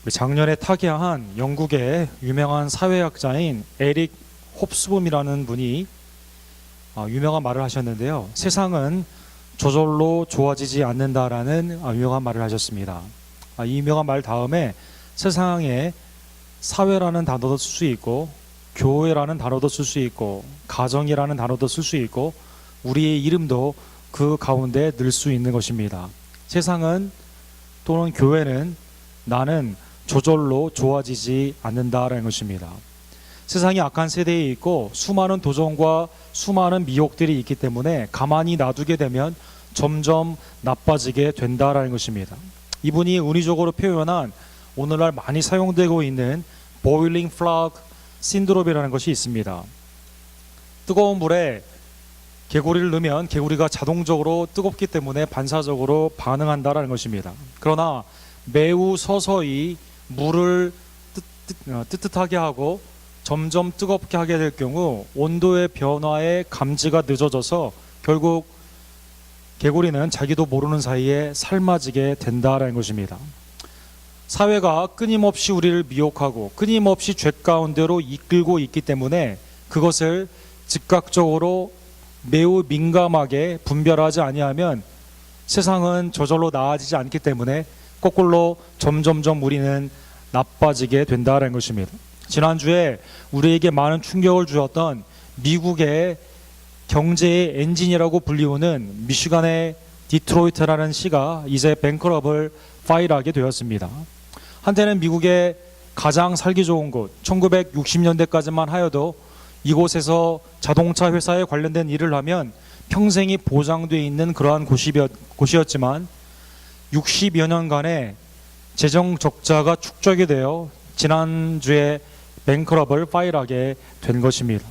작년에 타계한 영국의 유명한 사회학자인 에릭 홉스봄이라는 분이 유명한 말을 하셨는데요. 세상은 저절로 좋아지지 않는다라는 유명한 말을 하셨습니다. 이 유명한 말 다음에 세상에 사회라는 단어도 쓸 수 있고, 교회라는 단어도 쓸 수 있고, 가정이라는 단어도 쓸 수 있고, 우리의 이름도 그 가운데 넣을 수 있는 것입니다. 세상은 또는 교회는 나는 저절로 좋아지지 않는다라는 것입니다. 세상이 악한 세대에 있고 수많은 도전과 수많은 미혹들이 있기 때문에 가만히 놔두게 되면 점점 나빠지게 된다라는 것입니다. 이분이 은유적으로 표현한 오늘날 많이 사용되고 있는 boiling frog 신드롬이라는 것이 있습니다. 뜨거운 물에 개구리를 넣으면 개구리가 자동적으로 뜨겁기 때문에 반사적으로 반응한다라는 것입니다. 그러나 매우 서서히 물을 뜨뜻하게 하고 점점 뜨겁게 하게 될 경우 온도의 변화에 감지가 늦어져서 결국 개구리는 자기도 모르는 사이에 삶아지게 된다라는 것입니다. 사회가 끊임없이 우리를 미혹하고 끊임없이 죄 가운데로 이끌고 있기 때문에 그것을 즉각적으로 매우 민감하게 분별하지 아니하면 세상은 저절로 나아지지 않기 때문에 거꾸로 점점점 우리는 나빠지게 된다는 것입니다. 지난주에 우리에게 많은 충격을 주었던 미국의 경제의 엔진이라고 불리우는 미시간의 디트로이트라는 시가 이제 뱅크럽을 파일하게 되었습니다. 한때는 미국의 가장 살기 좋은 곳, 1960년대까지만 하여도 이곳에서 자동차 회사에 관련된 일을 하면 평생이 보장되어 있는 그러한 곳이었지만 60여 년간의 재정 적자가 축적이 되어 지난주에 뱅크럽을 파일하게 된 것입니다.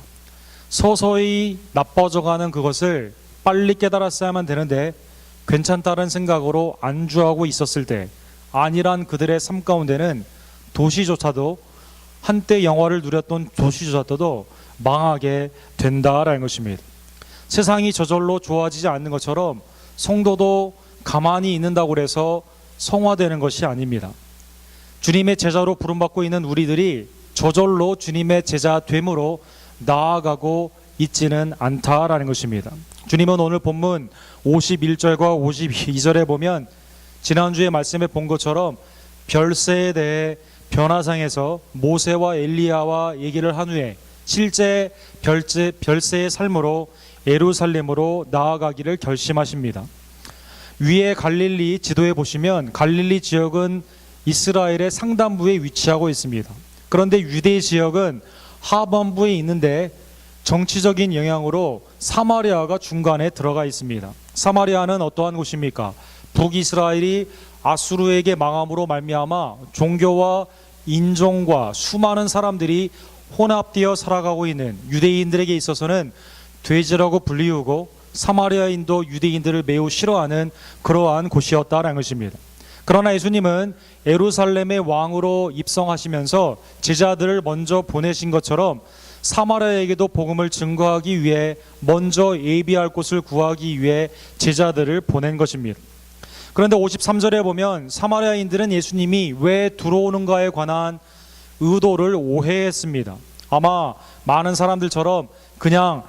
서서히 나빠져가는 그것을 빨리 깨달았어야만 되는데 괜찮다는 생각으로 안주하고 있었을 때 안일한 그들의 삶 가운데는 도시조차도 한때 영화를 누렸던 도시조차도 망하게 된다라는 것입니다. 세상이 저절로 좋아지지 않는 것처럼 성도도 가만히 있는다고 해서 성화되는 것이 아닙니다. 주님의 제자로 부름받고 있는 우리들이 저절로 주님의 제자 됨으로 나아가고 있지는 않다라는 것입니다. 주님은 오늘 본문 51절과 52절에 보면 지난주에 말씀에 본 것처럼 별세에 대해 변화상에서 모세와 엘리야와 얘기를 한 후에 실제 별세의 삶으로 예루살렘으로 나아가기를 결심하십니다. 위에 갈릴리 지도에 보시면 갈릴리 지역은 이스라엘의 상단부에 위치하고 있습니다. 그런데 유대 지역은 하반부에 있는데 정치적인 영향으로 사마리아가 중간에 들어가 있습니다. 사마리아는 어떠한 곳입니까? 북이스라엘이 아수르에게 망함으로 말미암아 종교와 인종과 수많은 사람들이 혼합되어 살아가고 있는 유대인들에게 있어서는 돼지라고 불리우고 사마리아인도 유대인들을 매우 싫어하는 그러한 곳이었다라는 것입니다. 그러나 예수님은 예루살렘의 왕으로 입성하시면서 제자들을 먼저 보내신 것처럼 사마리아에게도 복음을 증거하기 위해 먼저 예비할 곳을 구하기 위해 제자들을 보낸 것입니다. 그런데 53절에 보면 사마리아인들은 예수님이 왜 들어오는가에 관한 의도를 오해했습니다. 아마 많은 사람들처럼 그냥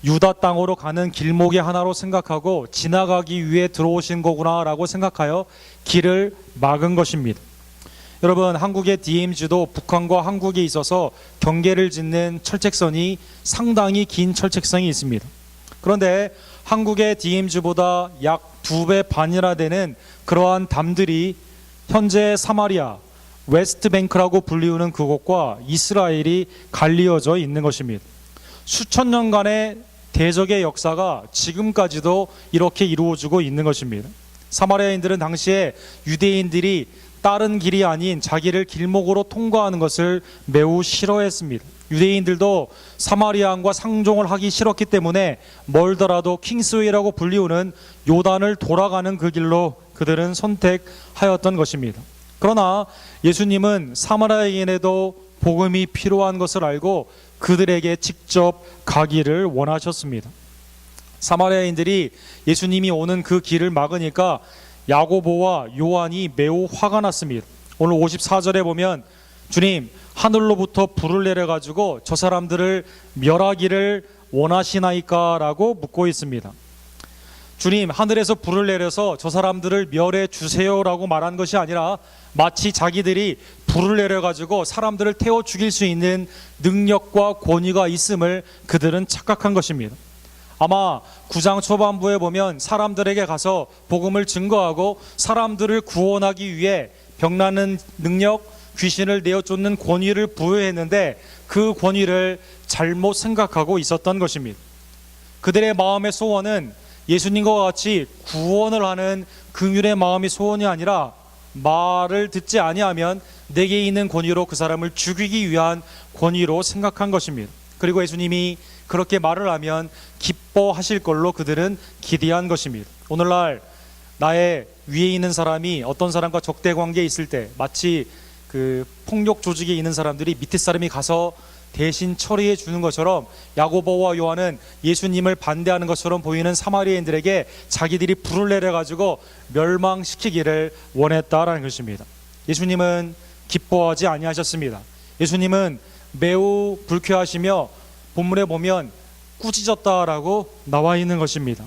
유다 땅으로 가는 길목의 하나로 생각하고 지나가기 위해 들어오신 거구나라고 생각하여 길을 막은 것입니다. 여러분, 한국의 DMZ도 북한과 한국에 있어서 경계를 짓는 철책선이 상당히 긴 철책선이 있습니다. 그런데 한국의 DMZ보다 약 2배 반이나 되는 그러한 담들이 현재 사마리아, 웨스트뱅크라고 불리우는 그곳과 이스라엘이 갈리어져 있는 것입니다. 수천 년간의 대적의 역사가 지금까지도 이렇게 이루어지고 있는 것입니다. 사마리아인들은 당시에 유대인들이 다른 길이 아닌 자기를 길목으로 통과하는 것을 매우 싫어했습니다. 유대인들도 사마리아인과 상종을 하기 싫었기 때문에 멀더라도 킹스웨이라고 불리우는 요단을 돌아가는 그 길로 그들은 선택하였던 것입니다. 그러나 예수님은 사마리아인에도 복음이 필요한 것을 알고 그들에게 직접 가기를 원하셨습니다. 사마리아인들이 예수님이 오는 그 길을 막으니까 야고보와 요한이 매우 화가 났습니다. 오늘 54절에 보면 주님 하늘로부터 불을 내려가지고 저 사람들을 멸하기를 원하시나이까? 라고 묻고 있습니다. 주님 하늘에서 불을 내려서 저 사람들을 멸해 주세요 라고 말한 것이 아니라 마치 자기들이 불을 내려가지고 사람들을 태워 죽일 수 있는 능력과 권위가 있음을 그들은 착각한 것입니다. 아마 9장 초반부에 보면 사람들에게 가서 복음을 증거하고 사람들을 구원하기 위해 병나는 능력, 귀신을 내어쫓는 권위를 부여했는데 그 권위를 잘못 생각하고 있었던 것입니다. 그들의 마음의 소원은 예수님과 같이 구원을 하는 긍휼의 마음이 소원이 아니라 말을 듣지 아니하면 내게 있는 권위로 그 사람을 죽이기 위한 권위로 생각한 것입니다. 그리고 예수님이 그렇게 말을 하면 기뻐하실 걸로 그들은 기대한 것입니다. 오늘날 나의 위에 있는 사람이 어떤 사람과 적대 관계에 있을 때 마치 그 폭력 조직에 있는 사람들이 밑에 사람이 가서 대신 처리해 주는 것처럼 야고보와 요한은 예수님을 반대하는 것처럼 보이는 사마리아인들에게 자기들이 불을 내려가지고 멸망시키기를 원했다라는 것입니다. 예수님은 기뻐하지 아니하셨습니다. 예수님은 매우 불쾌하시며 본문에 보면 꾸짖었다라고 나와 있는 것입니다.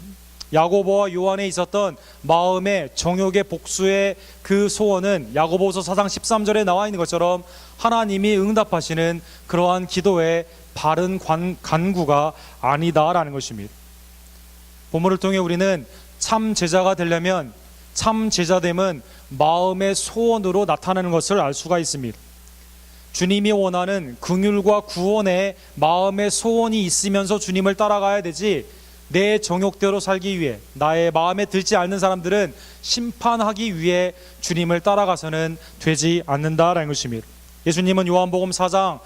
야고보와 요한에 있었던 마음의 정욕의 복수의 그 소원은 야고보서 4장 13절에 나와 있는 것처럼 하나님이 응답하시는 그러한 기도의 바른 간구가 아니다라는 것입니다. 본문을 통해 우리는 참 제자가 되려면 참 제자됨은 마음의 소원으로 나타나는 것을 알 수가 있습니다. 주님이 원하는 긍휼과 구원의 마음의 소원이 있으면서 주님을 따라가야 되지, 내 정욕대로 살기 위해 나의 마음에 들지 않는 사람들은 심판하기 위해 주님을 따라가서는 되지 않는다라는 것입니다. 예수님은 요한복음 4장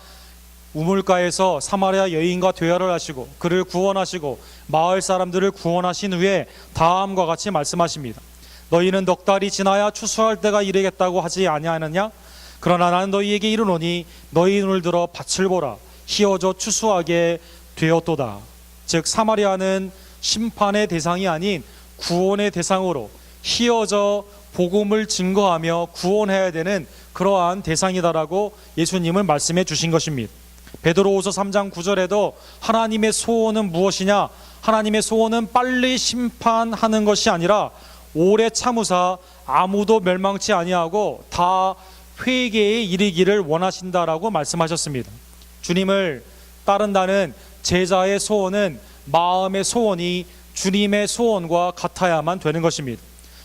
우물가에서 사마리아 여인과 대화를 하시고 그를 구원하시고 마을 사람들을 구원하신 후에 다음과 같이 말씀하십니다. 너희는 넉 달이 지나야 추수할 때가 이르겠다고 하지 아니하느냐? 그러나 나는 너희에게 이르노니 너희 눈을 들어 밭을 보라. 희어져 추수하게 되었도다. 즉 사마리아는 심판의 대상이 아닌 구원의 대상으로 희어져 복음을 증거하며 구원해야 되는 그러한 대상이다라고 예수님은 말씀해 주신 것입니다. 베드로후서 3장 9절에도 하나님의 소원은 무엇이냐? 하나님의 소원은 빨리 심판하는 것이 아니라 오래 참으사 아무도 멸망치 아니하고 다 회개에 이르기를 원하신다라고 말씀하셨습니다. 주님을 따른다는 제자의 소원은 마음의 소원이 주님의 소원과 같아야만 되는 것입니다.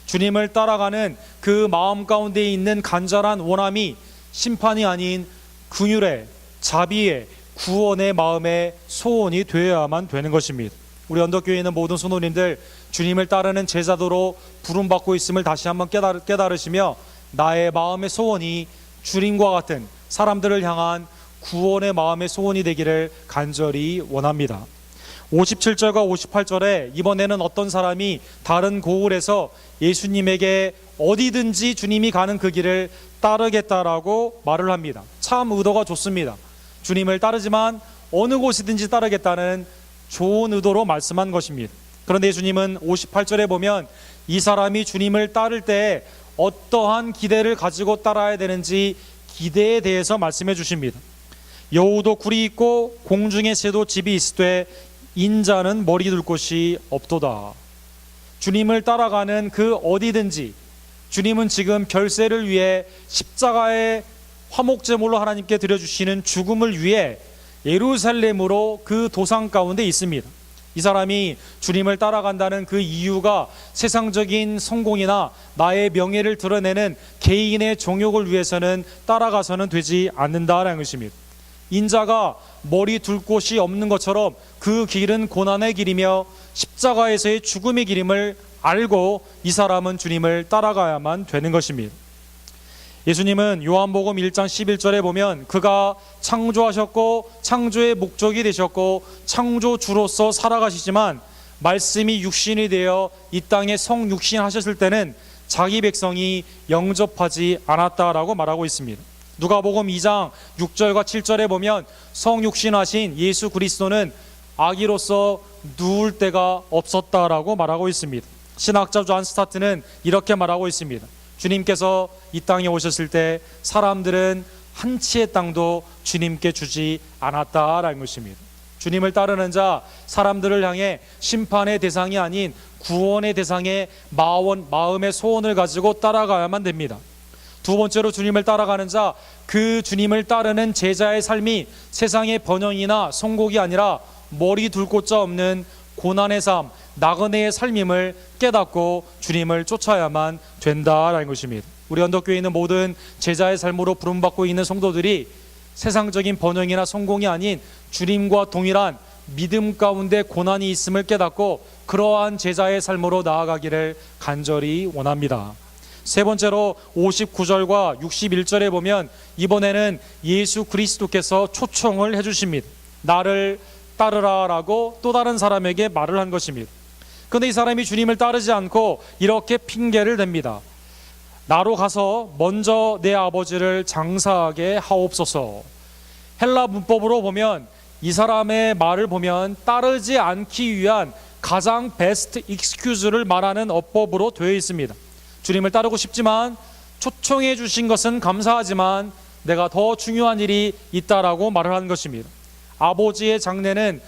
주님을 따라가는 그 마음 가운데 있는 간절한 원함이 심판이 아닌 긍휼의, 자비의, 구원의 마음의 소원이 되어야만 되는 것입니다. 우리 언덕교회에 있는 모든 성도님들, 주님을 따르는 제자도로 부름받고 있음을 다시 한번 깨달으시며 나의 마음의 소원이 주님과 같은 사람들을 향한 구원의 마음의 소원이 되기를 간절히 원합니다. 57절과 58절에 이번에는 어떤 사람이 다른 고을에서 예수님에게 어디든지 주님이 가는 그 길을 따르겠다라고 말을 합니다. 참 의도가 좋습니다. 주님을 따르지만 어느 곳이든지 따르겠다는 좋은 의도로 말씀한 것입니다. 그런데 예수님은 58절에 보면 이 사람이 주님을 따를 때 어떠한 기대를 가지고 따라야 되는지 기대에 대해서 말씀해 주십니다. 여우도 굴이 있고 공중의 새도 집이 있으되 인자는 머리 둘 곳이 없도다. 주님을 따라가는 그 어디든지 주님은 지금 별세를 위해 십자가의 화목제물로 하나님께 드려주시는 죽음을 위해 예루살렘으로 그 도상 가운데 있습니다. 이 사람이 주님을 따라간다는 그 이유가 세상적인 성공이나 나의 명예를 드러내는 개인의 정욕을 위해서는 따라가서는 되지 않는다라는 것입니다. 인자가 머리 둘 곳이 없는 것처럼 그 길은 고난의 길이며 십자가에서의 죽음의 길임을 알고 이 사람은 주님을 따라가야만 되는 것입니다. 예수님은 요한복음 1장 11절에 보면 그가 창조하셨고 창조의 목적이 되셨고 창조주로서 살아가시지만 말씀이 육신이 되어 이 땅에 성육신하셨을 때는 자기 백성이 영접하지 않았다라고 말하고 있습니다. 누가복음 2장 6절과 7절에 보면 성육신하신 예수 그리스도는 아기로서 누울 데가 없었다라고 말하고 있습니다. 신학자 존 스타트는 이렇게 말하고 있습니다. 주님께서 이 땅에 오셨을 때 사람들은 한 치의 땅도 주님께 주지 않았다라는 것입니다. 주님을 따르는 자, 사람들을 향해 심판의 대상이 아닌 구원의 대상의 마음의 소원을 가지고 따라가야만 됩니다. 두 번째로 주님을 따라가는 자, 그 주님을 따르는 제자의 삶이 세상의 번영이나 성공이 아니라 머리 둘 곳자 없는 고난의 삶, 나그네의 삶임을 깨닫고 주님을 쫓아야만 된다라는 것입니다. 우리 언덕교회에 있는 모든 제자의 삶으로 부름받고 있는 성도들이 세상적인 번영이나 성공이 아닌 주님과 동일한 믿음 가운데 고난이 있음을 깨닫고 그러한 제자의 삶으로 나아가기를 간절히 원합니다. 세 번째로 59절과 61절에 보면 이번에는 예수 그리스도께서 초청을 해주십니다. 나를 따르라 라고 또 다른 사람에게 말을 한 것입니다. 그런데 이 사람이 주님을 따르지 않고 이렇게 핑계를 댑니다. 나로 가서 먼저 내 아버지를 장사하게 하옵소서. 헬라 문법으로 보면 이 사람의 말을 보면 따르지 않기 위한 가장 베스트 익스큐즈를 말하는 어법으로 되어 있습니다. 주님을 따르고 싶지만, 초청해 주신 것은 감사하지만 내가 더 중요한 일이 있다라고 말을 하는 것입니다. 아버지의 장례는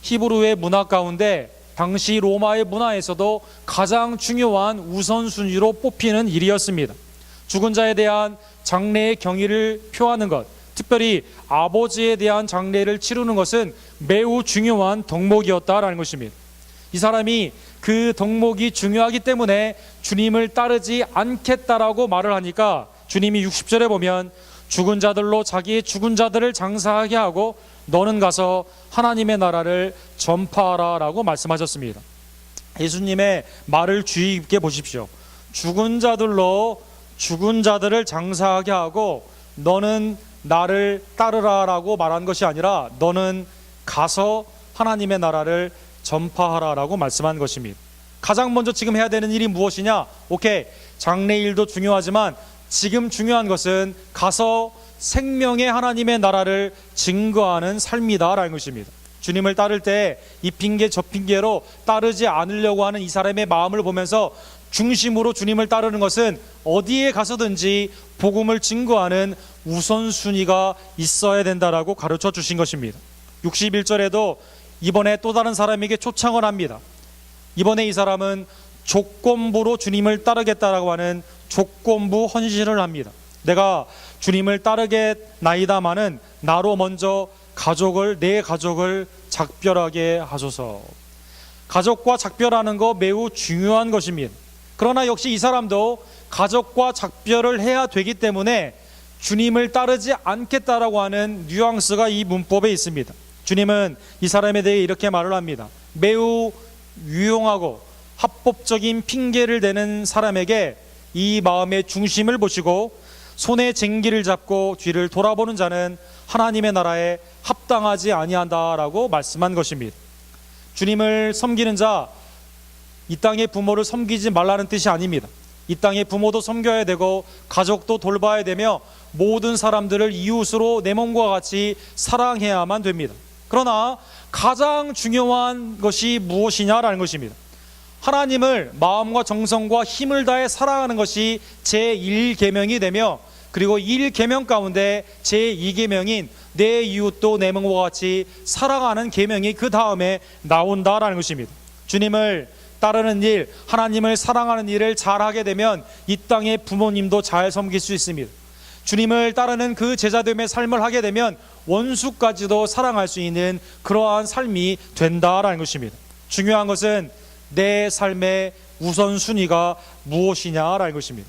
히브리의 문화 가운데 당시 로마의 문화에서도 가장 중요한 우선순위로 뽑히는 일이었습니다. 죽은 자에 대한 장례의 경의를 표하는 것, 특별히 아버지에 대한 장례를 치르는 것은 매우 중요한 덕목이었다라는 것입니다. 이 사람이 그 덕목이 중요하기 때문에 주님을 따르지 않겠다라고 말을 하니까 주님이 60절에 보면 죽은 자들로 자기의 죽은 자들을 장사하게 하고 너는 가서 하나님의 나라를 전파하라 라고 말씀하셨습니다. 예수님의 말을 주의 깊게 보십시오. 죽은 자들로 죽은 자들을 장사하게 하고 너는 나를 따르라 라고 말한 것이 아니라 너는 가서 하나님의 나라를 전파하라 라고 말씀한 것입니다. 가장 먼저 지금 해야 되는 일이 무엇이냐? 오케이, 장례일도 중요하지만 지금 중요한 것은 가서 생명의 하나님의 나라를 증거하는 삶이다라는 것입니다. 주님을 따를 때 이 핑계 저 핑계로 따르지 않으려고 하는 이 사람의 마음을 보면서 중심으로 주님을 따르는 것은 어디에 가서든지 복음을 증거하는 우선순위가 있어야 된다라고 가르쳐 주신 것입니다. 61절에도 이번에 또 다른 사람에게 초청을 합니다. 이번에 이 사람은 조건부로 주님을 따르겠다라고 하는 조건부 헌신을 합니다. 내가 주님을 따르겠나이다마는 나로 먼저 내 가족을 작별하게 하소서. 가족과 작별하는 거 매우 중요한 것입니다. 그러나 역시 이 사람도 가족과 작별을 해야 되기 때문에 주님을 따르지 않겠다라고 하는 뉘앙스가 이 문법에 있습니다. 주님은 이 사람에 대해 이렇게 말을 합니다. 매우 유용하고 합법적인 핑계를 대는 사람에게 이 마음의 중심을 보시고 손에 쟁기를 잡고 뒤를 돌아보는 자는 하나님의 나라에 합당하지 아니한다라고 말씀한 것입니다. 주님을 섬기는 자, 이 땅의 부모를 섬기지 말라는 뜻이 아닙니다. 이 땅의 부모도 섬겨야 되고 가족도 돌봐야 되며 모든 사람들을 이웃으로 내 몸과 같이 사랑해야만 됩니다. 그러나 가장 중요한 것이 무엇이냐라는 것입니다. 하나님을 마음과 정성과 힘을 다해 사랑하는 것이 제1계명이 되며, 그리고 1계명 가운데 제2계명인 내 이웃도 내 몸과 같이 사랑하는 계명이 그 다음에 나온다라는 것입니다. 주님을 따르는 일, 하나님을 사랑하는 일을 잘하게 되면 이 땅의 부모님도 잘 섬길 수 있습니다. 주님을 따르는 그 제자됨의 삶을 하게 되면 원수까지도 사랑할 수 있는 그러한 삶이 된다라는 것입니다. 중요한 것은 내 삶의 우선순위가 무엇이냐라는 것입니다.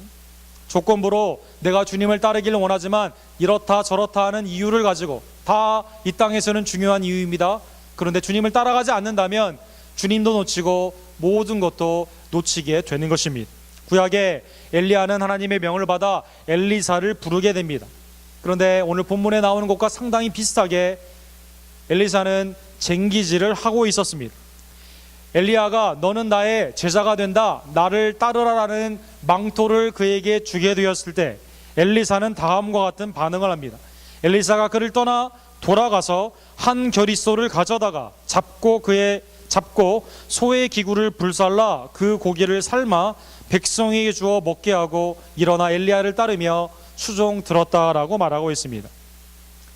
조건부로 내가 주님을 따르기를 원하지만 이렇다 저렇다 하는 이유를 가지고, 다 이 땅에서는 중요한 이유입니다. 그런데 주님을 따라가지 않는다면 주님도 놓치고 모든 것도 놓치게 되는 것입니다. 구약에 엘리야는 하나님의 명을 받아 엘리사를 부르게 됩니다. 그런데 오늘 본문에 나오는 것과 상당히 비슷하게 엘리사는 쟁기질을 하고 있었습니다. 엘리야가 너는 나의 제자가 된다, 나를 따르라라는 망토를 그에게 주게 되었을 때 엘리사는 다음과 같은 반응을 합니다. 엘리사가 그를 떠나 돌아가서 한 겨릿소를 가져다가 잡고 소의 기구를 불살라 그 고기를 삶아 백성에게 주어 먹게 하고 일어나 엘리야를 따르며 수종 들었다라고 말하고 있습니다.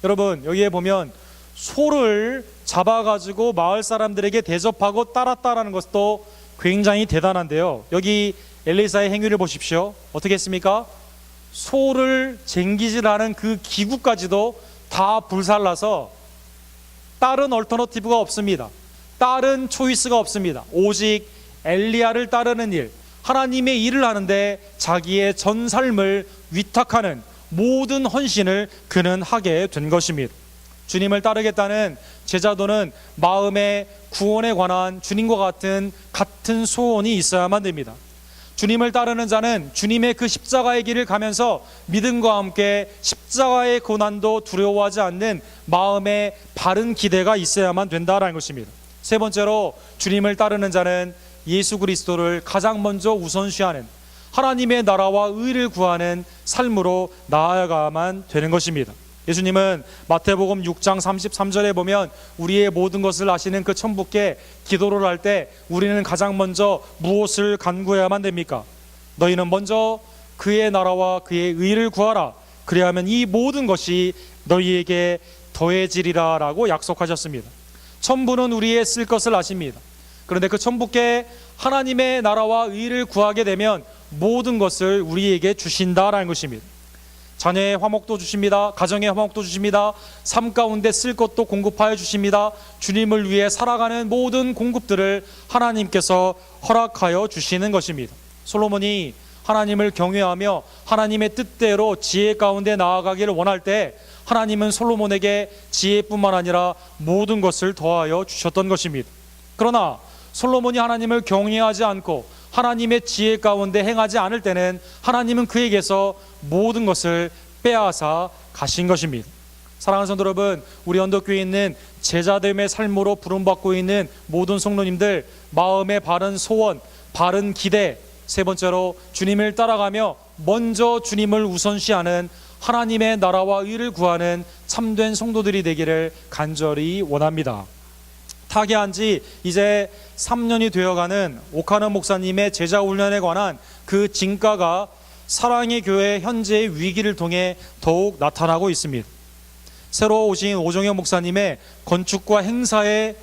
여러분, 여기에 보면 소를 잡아가지고 마을 사람들에게 대접하고 따랐다라는 것도 굉장히 대단한데요, 여기 엘리사의 행위를 보십시오. 어떻게 했습니까? 소를 쟁기질하는 그 기구까지도 다 불살라서 다른 얼터너티브가 없습니다. 다른 초이스가 없습니다. 오직 엘리야를 따르는 일, 하나님의 일을 하는데 자기의 전 삶을 위탁하는 모든 헌신을 그는 하게 된 것입니다. 주님을 따르겠다는 제자도는 마음의 구원에 관한 주님과 같은 소원이 있어야만 됩니다. 주님을 따르는 자는 주님의 그 십자가의 길을 가면서 믿음과 함께 십자가의 고난도 두려워하지 않는 마음의 바른 기대가 있어야만 된다라는 것입니다. 세 번째로, 주님을 따르는 자는 예수 그리스도를 가장 먼저 우선시하는 하나님의 나라와 의를 구하는 삶으로 나아가야만 되는 것입니다. 예수님은 마태복음 6장 33절에 보면 우리의 모든 것을 아시는 그 천부께 기도를 할 때 우리는 가장 먼저 무엇을 간구해야만 됩니까? 너희는 먼저 그의 나라와 그의 의를 구하라. 그리하면 이 모든 것이 너희에게 더해지리라 라고 약속하셨습니다. 천부는 우리의 쓸 것을 아십니다. 그런데 그 천부께 하나님의 나라와 의를 구하게 되면 모든 것을 우리에게 주신다라는 것입니다. 자녀의 화목도 주십니다. 가정의 화목도 주십니다. 삶 가운데 쓸 것도 공급하여 주십니다. 주님을 위해 살아가는 모든 공급들을 하나님께서 허락하여 주시는 것입니다. 솔로몬이 하나님을 경외하며 하나님의 뜻대로 지혜 가운데 나아가기를 원할 때 하나님은 솔로몬에게 지혜뿐만 아니라 모든 것을 더하여 주셨던 것입니다. 그러나 솔로몬이 하나님을 경외하지 않고 하나님의 지혜 가운데 행하지 않을 때는 하나님은 그에게서 모든 것을 빼앗아 가신 것입니다. 사랑하는 성도 여러분, 우리 언덕교회에 있는 제자됨의 삶으로 부름받고 있는 모든 성도님들, 마음의 바른 소원, 바른 기대, 세 번째로 주님을 따라가며 먼저 주님을 우선시하는 하나님의 나라와 의를 구하는 참된 성도들이 되기를 간절히 원합니다. 타계한 지 이제 3년이 되어가는 오카노 목사님의 제자 훈련에 관한 그 진가가 사랑의 교회 현재의 위기를 통해 더욱 나타나고 있습니다. 새로 오신 오정현 목사님의 건축과 행사에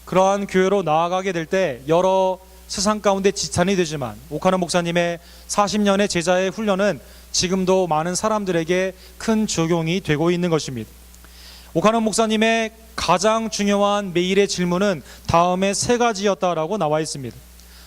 그러한 교회로 나아가게 될 때 여러 세상 가운데 지탄이 되지만 오카노 목사님의 40년의 제자의 훈련은 지금도 많은 사람들에게 큰 적용이 되고 있는 것입니다. 오카노 목사님의 가장 중요한 매일의 질문은 다음의 세 가지였다라고 나와 있습니다.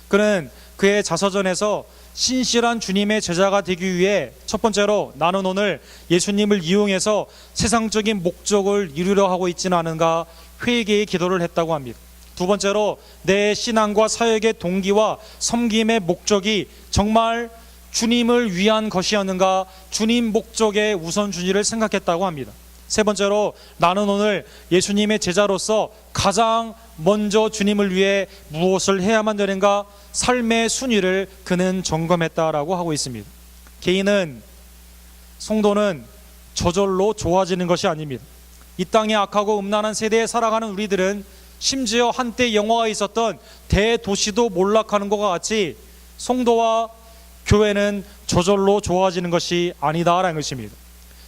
그는 그의 자서전에서 신실한 주님의 제자가 되기 위해 첫 번째로 나는 오늘 예수님을 이용해서 세상적인 목적을 이루려 하고 있지는 않은가 회개의 기도를 했다고 합니다. 두 번째로 내 신앙과 사역의 동기와 섬김의 목적이 정말 주님을 위한 것이었는가 주님 목적의 우선순위를 생각했다고 합니다. 세 번째로 나는 오늘 예수님의 제자로서 가장 먼저 주님을 위해 무엇을 해야만 되는가 삶의 순위를 그는 점검했다라고 하고 있습니다. 개인은, 성도는 저절로 좋아지는 것이 아닙니다. 이 땅의 악하고 음란한 세대에 살아가는 우리들은 심지어 한때 영화가 있었던 대도시도 몰락하는 것과 같이 성도와 교회는 저절로 좋아지는 것이 아니다라는 것입니다.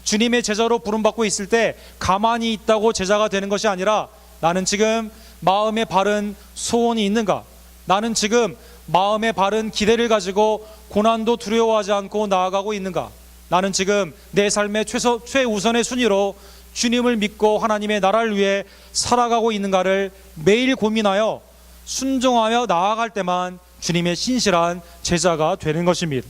주님의 제자로 부름받고 있을 때 가만히 있다고 제자가 되는 것이 아니라 나는 지금 마음에 바른 소원이 있는가? 나는 지금 마음에 바른 기대를 가지고 고난도 두려워하지 않고 나아가고 있는가? 나는 지금 내 삶의 최우선의 순위로 주님을 믿고 하나님의 나라를 위해 살아가고 있는가를 매일 고민하여 순종하며 나아갈 때만 주님의 신실한 제자가 되는 것입니다.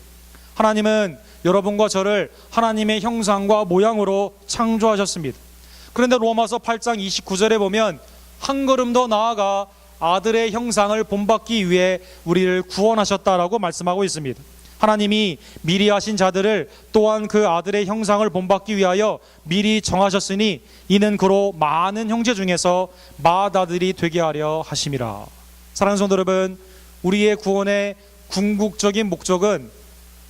하나님은 여러분과 저를 하나님의 형상과 모양으로 창조하셨습니다. 그런데 로마서 8장 29절에 보면 한 걸음 더 나아가 아들의 형상을 본받기 위해 우리를 구원하셨다라고 말씀하고 있습니다. 하나님이 미리 하신 자들을 또한 그 아들의 형상을 본받기 위하여 미리 정하셨으니 이는 그로 많은 형제 중에서 맏아들이 되게 하려 하심이라. 사랑하는 성도 여러분, 우리의 구원의 궁극적인 목적은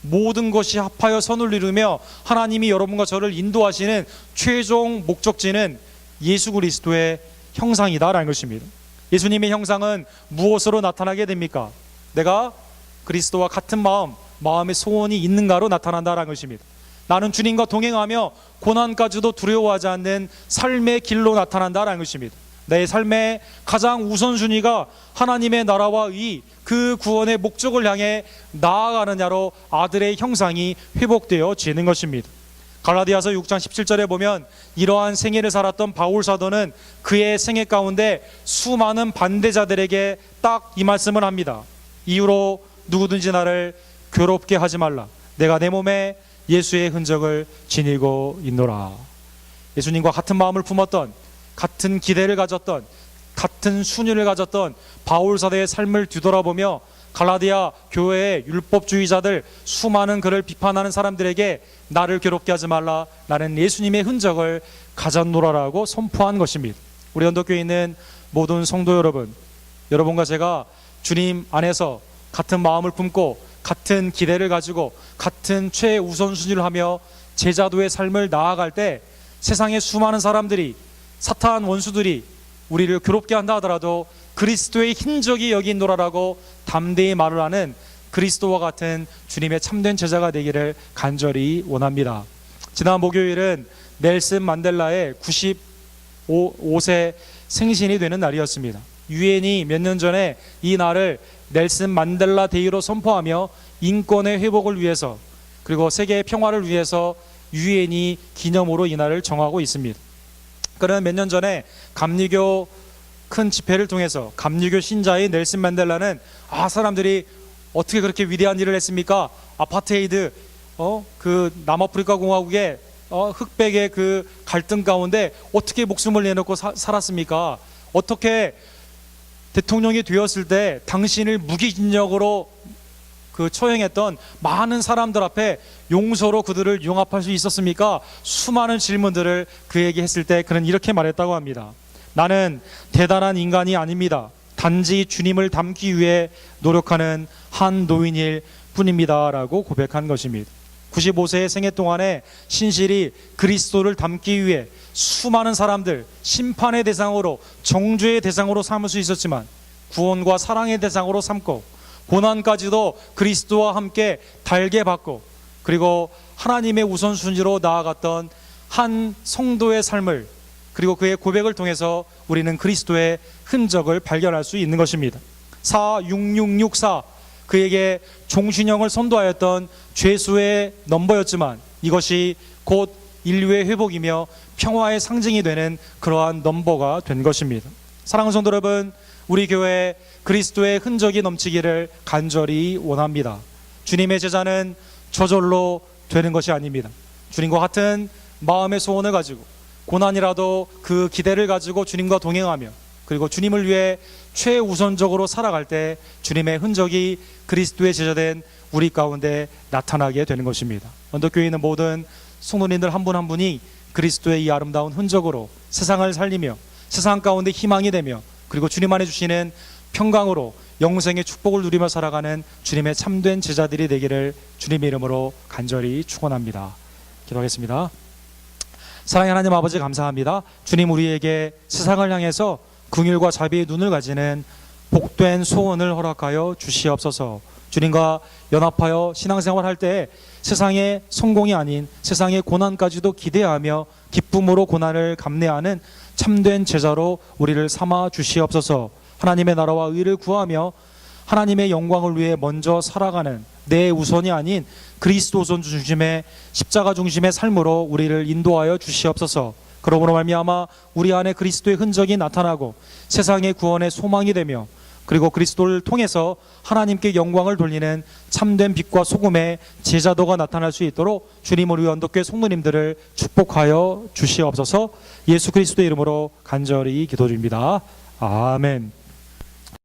모든 것이 합하여 선을 이루며 하나님이 여러분과 저를 인도하시는 최종 목적지는 예수 그리스도의 형상이다라는 것입니다. 예수님의 형상은 무엇으로 나타나게 됩니까? 내가 그리스도와 같은 마음의 소원이 있는가로 나타난다라는 것입니다. 나는 주님과 동행하며 고난까지도 두려워하지 않는 삶의 길로 나타난다라는 것입니다. 내 삶의 가장 우선순위가 하나님의 나라와 그 구원의 목적을 향해 나아가느냐로 아들의 형상이 회복되어지는 것입니다. 갈라디아서 6장 17절에 보면 이러한 생애를 살았던 바울 사도는 그의 생애 가운데 수많은 반대자들에게 딱 이 말씀을 합니다. 이후로 누구든지 나를 괴롭게 하지 말라. 내가 내 몸에 예수의 흔적을 지니고 있노라. 예수님과 같은 마음을 품었던, 같은 기대를 가졌던, 같은 순위를 가졌던 바울 사도의 삶을 뒤돌아보며 갈라디아 교회의 율법주의자들, 수많은 그를 비판하는 사람들에게 나를 괴롭게 하지 말라, 나는 예수님의 흔적을 가졌노라라고 선포한 것입니다. 우리 언덕교회에 있는 모든 성도 여러분, 여러분과 제가 주님 안에서 같은 마음을 품고 같은 기대를 가지고 같은 최우선순위를 하며 제자도의 삶을 나아갈 때 세상의 수많은 사람들이, 사탄 원수들이 우리를 괴롭게 한다 하더라도 그리스도의 흔적이 여기 있노라라고 담대히 말을 하는 그리스도와 같은 주님의 참된 제자가 되기를 간절히 원합니다. 지난 목요일은 넬슨 만델라의 95세 생신이 되는 날이었습니다. 유엔이 몇 년 전에 이 날을 넬슨 만델라 데이로 선포하며 인권의 회복을 위해서, 그리고 세계의 평화를 위해서 유엔이 기념으로 이 날을 정하고 있습니다. 그는 몇 년 전에 감리교 큰 집회를 통해서 감리교 신자인 넬슨 만델라는 사람들이 어떻게 그렇게 위대한 일을 했습니까? 아파테이드, 그 남아프리카 공화국의 흑백의 그 갈등 가운데 어떻게 목숨을 내놓고 살았습니까? 어떻게 대통령이 되었을 때 당신을 무기징역으로 처형했던 많은 사람들 앞에 용서로 그들을 융합할 수 있었습니까? 수많은 질문들을 그에게 했을 때 그는 이렇게 말했다고 합니다. 나는 대단한 인간이 아닙니다. 단지 주님을 닮기 위해 노력하는 한 노인일 뿐입니다 라고 고백한 것입니다. 95세의 생애 동안에 신실히 그리스도를 닮기 위해 수많은 사람들, 심판의 대상으로, 정죄의 대상으로 삼을 수 있었지만 구원과 사랑의 대상으로 삼고 고난까지도 그리스도와 함께 달게 받고, 그리고 하나님의 우선순위로 나아갔던 한 성도의 삶을, 그리고 그의 고백을 통해서 우리는 그리스도의 흔적을 발견할 수 있는 것입니다. 46664, 그에게 종신형을 선도하였던 죄수의 넘버였지만 이것이 곧 인류의 회복이며 평화의 상징이 되는 그러한 넘버가 된 것입니다. 사랑하는 성도 여러분, 우리 교회에 그리스도의 흔적이 넘치기를 간절히 원합니다. 주님의 제자는 저절로 되는 것이 아닙니다. 주님과 같은 마음의 소원을 가지고 고난이라도 그 기대를 가지고 주님과 동행하며, 그리고 주님을 위해 최우선적으로 살아갈 때 주님의 흔적이 그리스도의 제자된 우리 가운데 나타나게 되는 것입니다. 언덕교회에 있는 모든 성도님들 한 분 한 분이 그리스도의 이 아름다운 흔적으로 세상을 살리며 세상 가운데 희망이 되며, 그리고 주님 안에 주시는 평강으로 영생의 축복을 누리며 살아가는 주님의 참된 제자들이 되기를 주님의 이름으로 간절히 축원합니다. 기도하겠습니다. 사랑의 하나님 아버지, 감사합니다. 주님, 우리에게 세상을 향해서 긍휼과 자비의 눈을 가지는 복된 소원을 허락하여 주시옵소서. 주님과 연합하여 신앙생활 할 때 세상의 성공이 아닌 세상의 고난까지도 기대하며 기쁨으로 고난을 감내하는 참된 제자로 우리를 삼아 주시옵소서. 하나님의 나라와 의를 구하며 하나님의 영광을 위해 먼저 살아가는 내 우선이 아닌 그리스도 우선 중심의 십자가 중심의 삶으로 우리를 인도하여 주시옵소서. 그러므로 말미암아 우리 안에 그리스도의 흔적이 나타나고 세상의 구원의 소망이 되며, 그리고 그리스도를 통해서 하나님께 영광을 돌리는 참된 빛과 소금의 제자도가 나타날 수 있도록 주님, 우리 언덕교회 성도님들을 축복하여 주시옵소서. 예수 그리스도의 이름으로 간절히 기도드립니다. 아멘.